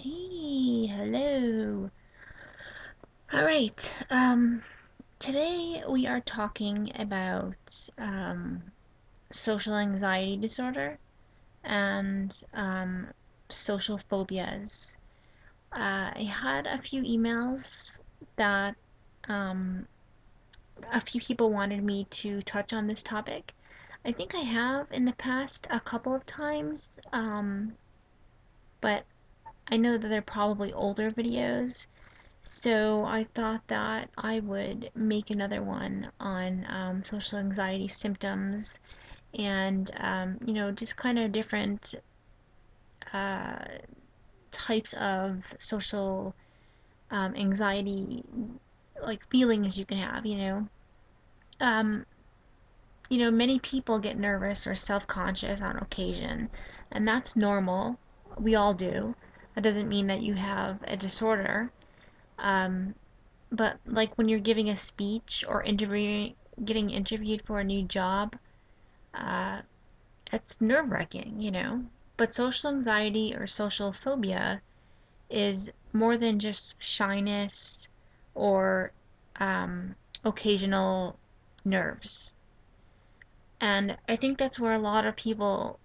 Hey, hello. All right. Today we are talking about social anxiety disorder and social phobias. I had a few emails that um, a few people wanted me to touch on this topic. I think I have in the past a couple of times, but I know that they're probably older videos. So I thought that I would make another one on social anxiety symptoms and, just kind of different uh, types of social anxiety, like feelings you can have. Um, many people get nervous or self-conscious on occasion, and that's normal. We all do. That doesn't mean that you have a disorder. Um, But like when you're giving a speech or getting interviewed for a new job, uh, it's nerve-wracking. But social anxiety or social phobia is more than just shyness or um, occasional nerves. And I think that's where a lot of people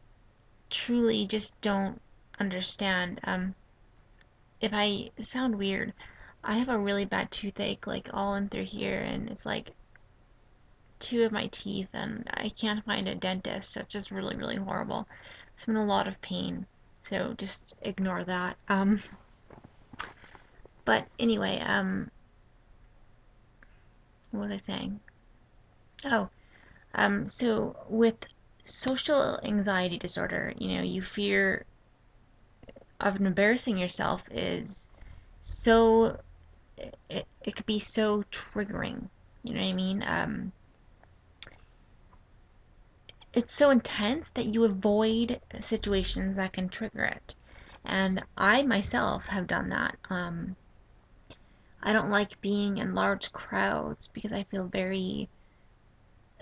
truly just don't understand. If I sound weird, I have a really bad toothache, like all in through here, and it's like two of my teeth, and I can't find a dentist, so it's just really, really horrible. So I'm in a lot of pain, so just ignore that. But anyway, what was I saying? Oh, so with social anxiety disorder, you fear of embarrassing yourself is so, it could be so triggering. You know what I mean? It's so intense that you avoid situations that can trigger it. And I myself have done that. I don't like being in large crowds because I feel very,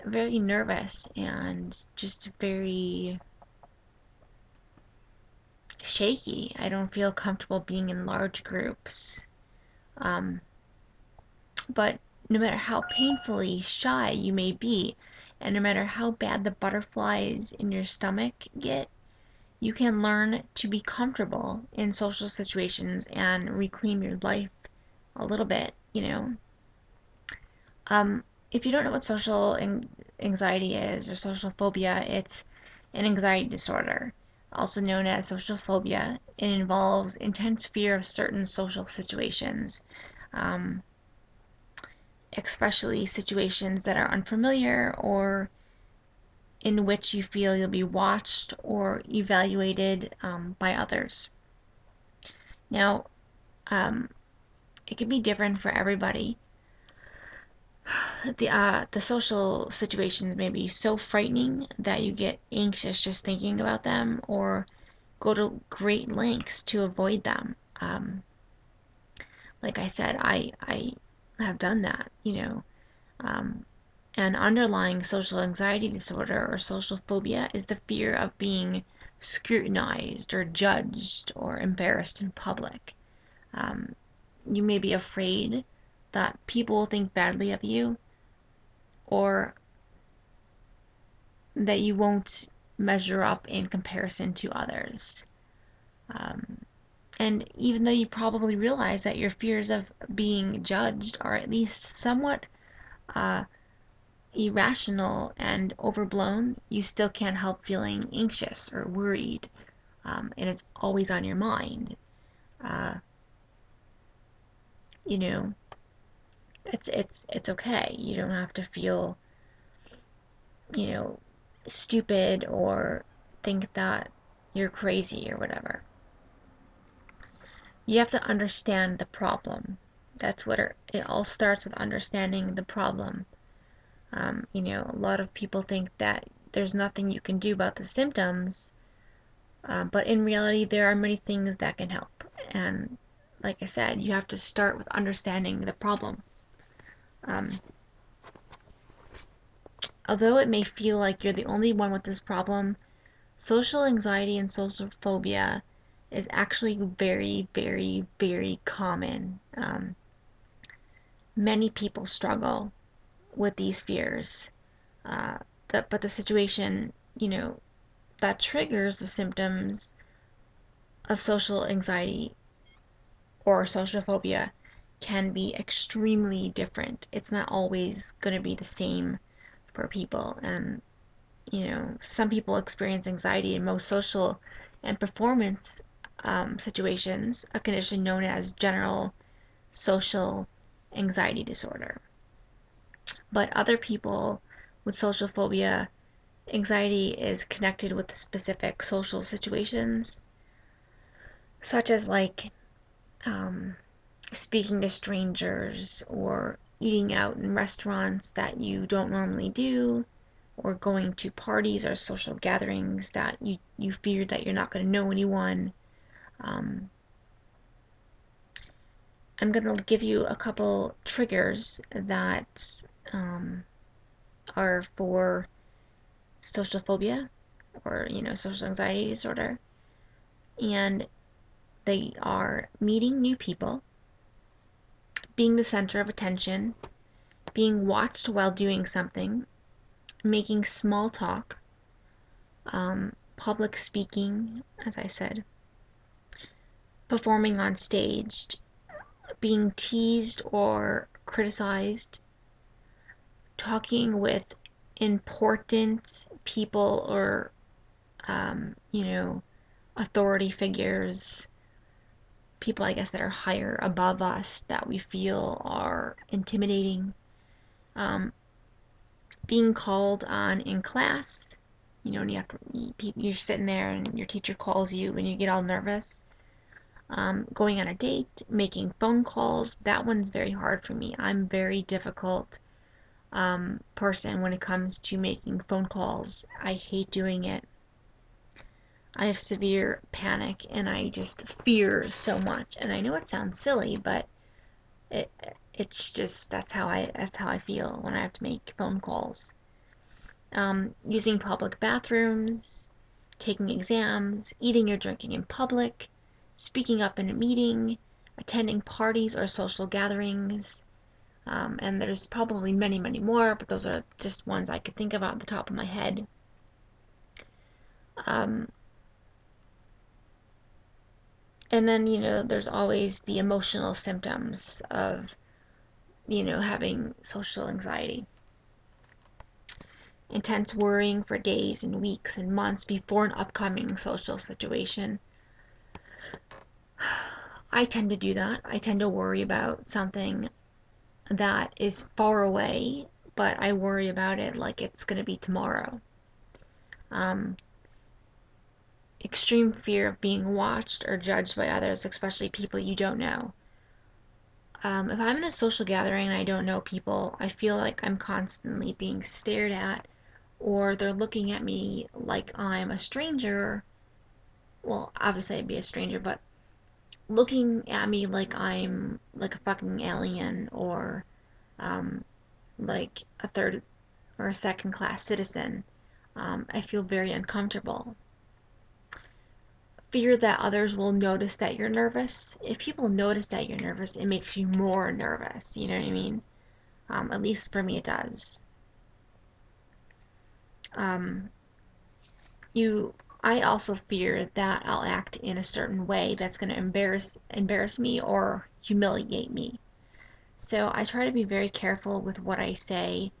very nervous and just very shaky. I don't feel comfortable being in large groups. Um, but no matter how painfully shy you may be, and no matter how bad the butterflies in your stomach get, you can learn to be comfortable in social situations and reclaim your life a little bit. If you don't know what social anxiety is or social phobia, it's an anxiety disorder, also known as social phobia. It involves intense fear of certain social situations, um, especially situations that are unfamiliar or in which you feel you'll be watched or evaluated by others. Now, um, it can be different for everybody. The social situations may be so frightening that you get anxious just thinking about them, or go to great lengths to avoid them. Like I said, I have done that. Um, and underlying social anxiety disorder or social phobia is the fear of being scrutinized or judged or embarrassed in public. Um, you may be afraid that people will think badly of you, or that you won't measure up in comparison to others. Um, and even though you probably realize that your fears of being judged are at least somewhat uh, irrational and overblown, you still can't help feeling anxious or worried, and it's always on your mind. Uh, you know, it's okay. You don't have to feel, you know, stupid or think that you're crazy or whatever. You have to understand the problem. That's what it all starts with, understanding the problem. A lot of people think that there's nothing you can do about the symptoms, but in reality, there are many things that can help. And like I said, you have to start with understanding the problem. Um, Although it may feel like you're the only one with this problem, social anxiety and social phobia is actually very, very, very common. Many people struggle with these fears. Uh, but the situation, that triggers the symptoms of social anxiety or social phobia can be extremely different. It's not always going to be the same for people. And, some people experience anxiety in most social and performance situations, a condition known as general social anxiety disorder. But other people with social phobia, anxiety is connected with specific social situations, such as like um, speaking to strangers or eating out in restaurants that you don't normally do, or going to parties or social gatherings that you fear that you're not going to know anyone. Um, I'm going to give you a couple triggers that um, are for social phobia or, social anxiety disorder. And they are meeting new people, being the center of attention, being watched while doing something, making small talk, public speaking, as I said, performing on stage, being teased or criticized, talking with important people or, authority figures, people, I guess, that are higher above us that we feel are intimidating, um, being called on in class. And you're sitting there and your teacher calls you and you get all nervous. Going on a date, making phone calls, that one's very hard for me. I'm very difficult person when it comes to making phone calls. I hate doing it. I have severe panic and I just fear so much. And I know it sounds silly, but it it's just that's how I feel when I have to make phone calls. Using public bathrooms, taking exams, eating or drinking in public, speaking up in a meeting, attending parties or social gatherings. And there's probably many, many more, but those are just ones I could think of off the top of my head. Um, and then, there's always the emotional symptoms of, having social anxiety. Intense worrying for days and weeks and months before an upcoming social situation. I tend to do that. I tend to worry about something that is far away, but I worry about it like it's going to be tomorrow. Um, Extreme fear of being watched or judged by others, especially people you don't know. If I'm in a social gathering and I don't know people, I feel like I'm constantly being stared at, or they're looking at me like I'm a stranger. Well, obviously I'd be a stranger, but looking at me like I'm like a fucking alien or um, like a third or a second class citizen. I feel very uncomfortable. Fear that others will notice that you're nervous. If people notice that you're nervous, it makes you more nervous. You know what I mean? At least for me, it does. Um, you, I also fear that I'll act in a certain way that's going to embarrass me or humiliate me. So I try to be very careful with what I say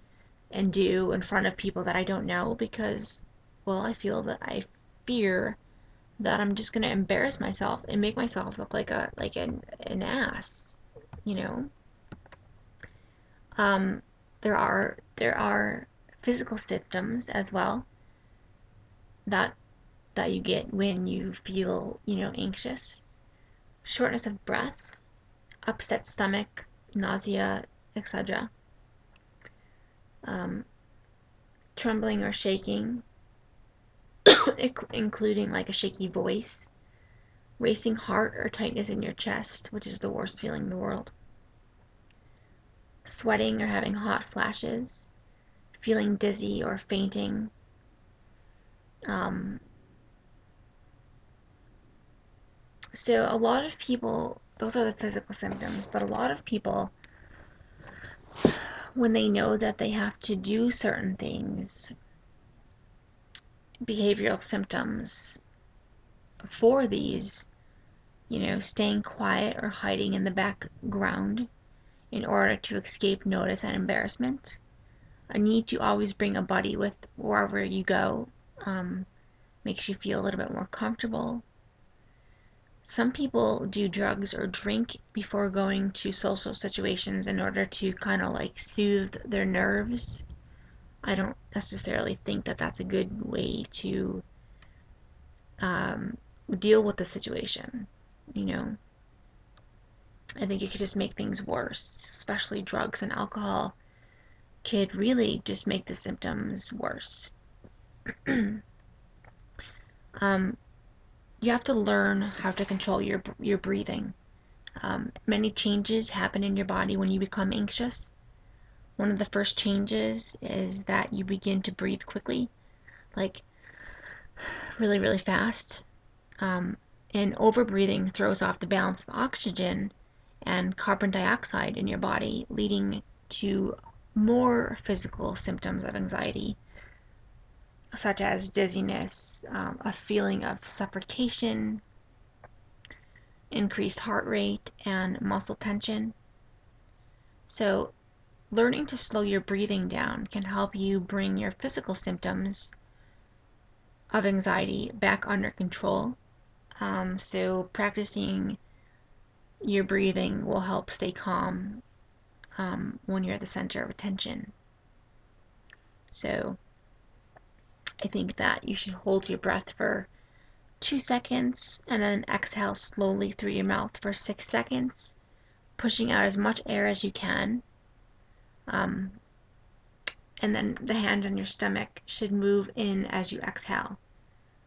and do in front of people that I don't know because, well, I fear that I'm just gonna embarrass myself and make myself look like an ass, you know. Um, there are physical symptoms as well that that you get when you feel, anxious. Shortness of breath, upset stomach, nausea, etc. Um, Trembling or shaking, including like a shaky voice, racing heart or tightness in your chest, which is the worst feeling in the world, sweating or having hot flashes, feeling dizzy or fainting, um, So a lot of people, those are the physical symptoms, but a lot of people, when they know that they have to do certain things, behavioral symptoms for these, staying quiet or hiding in the background in order to escape notice and embarrassment, a need to always bring a buddy with wherever you go, um, makes you feel a little bit more comfortable. Some people do drugs or drink before going to social situations in order to kind of like soothe their nerves. I don't necessarily think that that's a good way to um, deal with the situation. You know, I think it could just make things worse, especially drugs and alcohol could really just make the symptoms worse. um, you have to learn how to control your breathing. Many changes happen in your body when you become anxious. One of the first changes is that you begin to breathe quickly, like really, really fast. Um, and overbreathing throws off the balance of oxygen and carbon dioxide in your body, leading to more physical symptoms of anxiety, such as dizziness, a feeling of suffocation, increased heart rate, and muscle tension. So, learning to slow your breathing down can help you bring your physical symptoms of anxiety back under control. So, practicing your breathing will help stay calm when you're the center of attention. So, I think that you should hold your breath for 2 seconds and then exhale slowly through your mouth for 6 seconds, pushing out as much air as you can. Um, and then the hand on your stomach should move in as you exhale,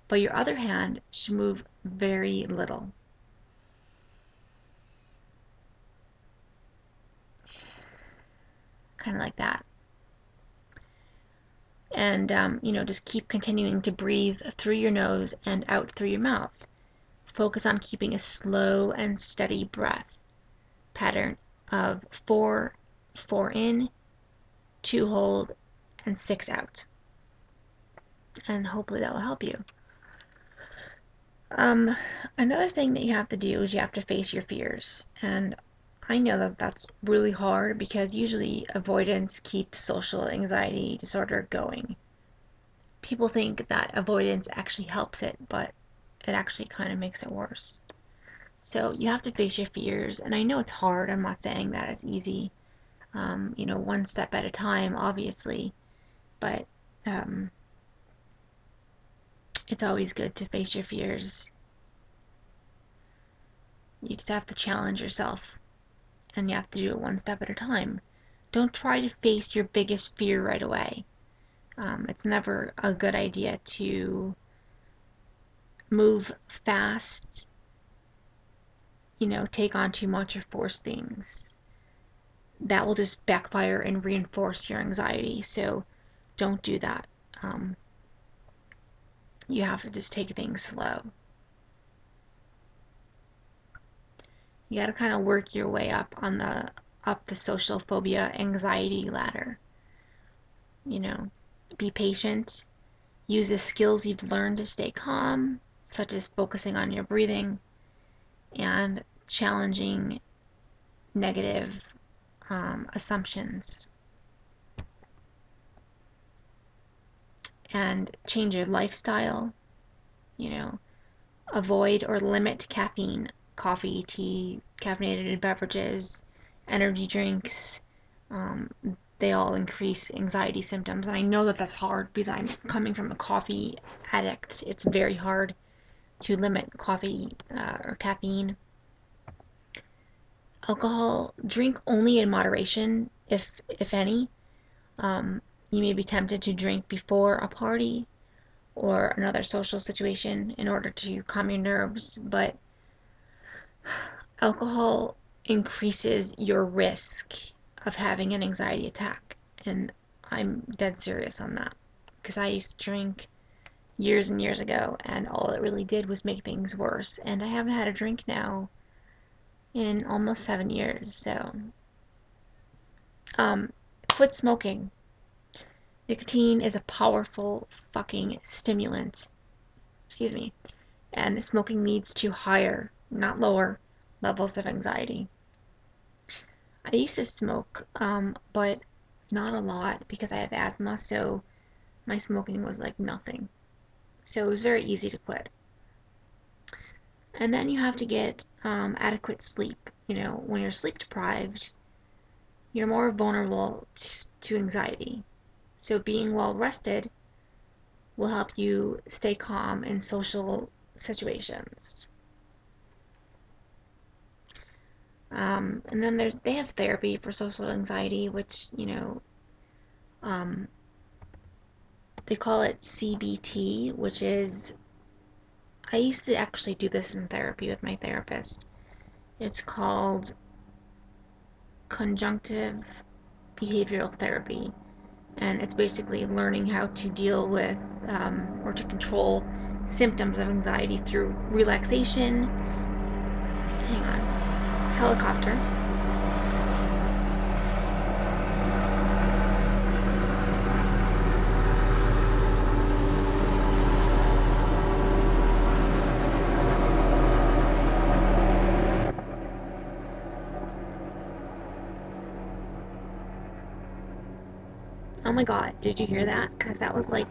but your other hand should move very little. Kind of like that. And, just keep continuing to breathe through your nose and out through your mouth. Focus on keeping a slow and steady breath pattern of 4 in, 2 hold, and 6 out. And hopefully that will help you. Another thing that you have to do is you have to face your fears. And I know that that's really hard because usually avoidance keeps social anxiety disorder going. People think that avoidance actually helps it, but it actually kind of makes it worse. So you have to face your fears, and I know it's hard. I'm not saying that it's easy. One step at a time, obviously, but it's always good to face your fears. You just have to challenge yourself, and you have to do it one step at a time. Don't try to face your biggest fear right away. It's never a good idea to move fast, take on too much or force things. That will just backfire and reinforce your anxiety. So don't do that. You have to just take things slow. You got to kind of work your way up the social phobia anxiety ladder. Be patient. Use the skills you've learned to stay calm, such as focusing on your breathing and challenging negative assumptions. And change your lifestyle. Avoid or limit caffeine, coffee, tea, caffeinated beverages, energy drinks. Um, they all increase anxiety symptoms. And I know that that's hard because I'm coming from a coffee addict. It's very hard to limit coffee or caffeine. Alcohol, drink only in moderation, if any. You may be tempted to drink before a party or another social situation in order to calm your nerves, but alcohol increases your risk of having an anxiety attack. And I'm dead serious on that because I used to drink years and years ago, and all it really did was make things worse. And I haven't had a drink now in almost 7 years. So, um, quit smoking. Nicotine is a powerful fucking stimulant. Excuse me. And smoking leads to higher, not lower, levels of anxiety. I used to smoke, but not a lot because I have asthma, so my smoking was like nothing. So it was very easy to quit. And then you have to get adequate sleep. When you're sleep deprived, you're more vulnerable to anxiety. So being well rested will help you stay calm in social situations. And then they have therapy for social anxiety, which um, they call it CBT, which is I used to actually do this in therapy with my therapist. It's called conjunctive behavioral therapy, and it's basically learning how to deal with or to control symptoms of anxiety through relaxation. Hang on, helicopter. Oh my god, did you hear that? Because that was like,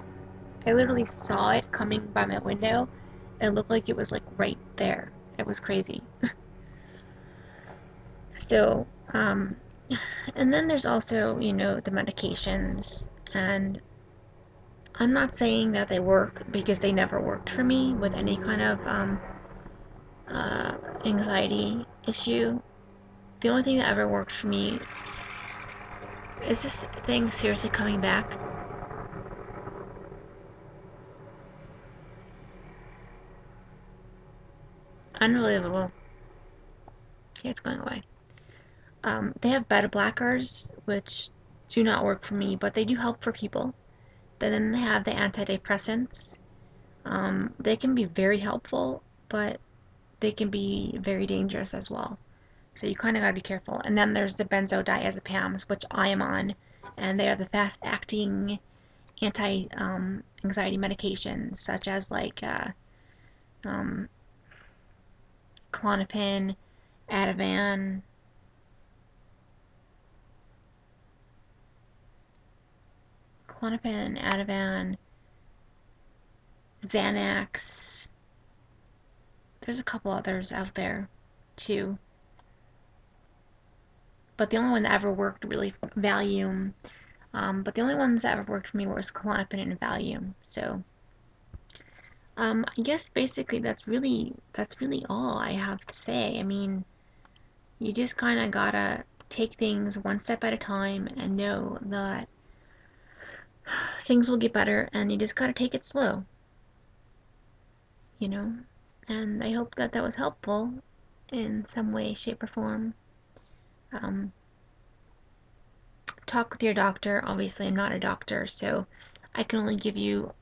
I literally saw it coming by my window. It looked like it was like right there. It was crazy. So, and then there's also, the medications. And I'm not saying that they work because they never worked for me with any kind of uh, anxiety issue. The only thing that ever worked for me is this thing seriously coming back. Unbelievable. Okay, it's going away. They have beta blockers, which do not work for me, but they do help for people. Then they have the antidepressants. They can be very helpful, but they can be very dangerous as well. So you kind of got to be careful. And then there's the benzodiazepams, which I am on, and they are the fast-acting anti-anxiety medications, such as like um, Klonopin, Ativan, Xanax. There's a couple others out there too, but the only one that ever worked really Valium. But the only ones that ever worked for me was Klonopin and Valium. So I guess basically that's really all I have to say. I mean, you just kind of gotta take things one step at a time and know that things will get better, and you just gotta take it slow, you know. And I hope that that was helpful in some way, shape, or form. Um, talk with your doctor. Obviously, I'm not a doctor, so I can only give you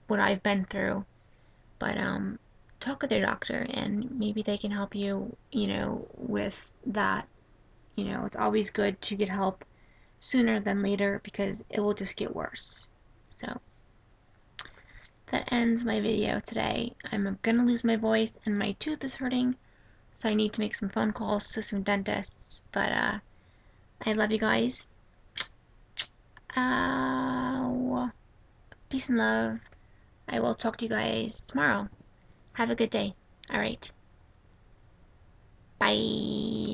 what I've been through. But talk with your doctor, and maybe they can help you, with that. It's always good to get help sooner than later because it will just get worse. So that ends my video today. I'm gonna lose my voice and my tooth is hurting, so I need to make some phone calls to some dentists. But I love you guys. Peace and love. I will talk to you guys tomorrow. Have a good day. All right. Bye.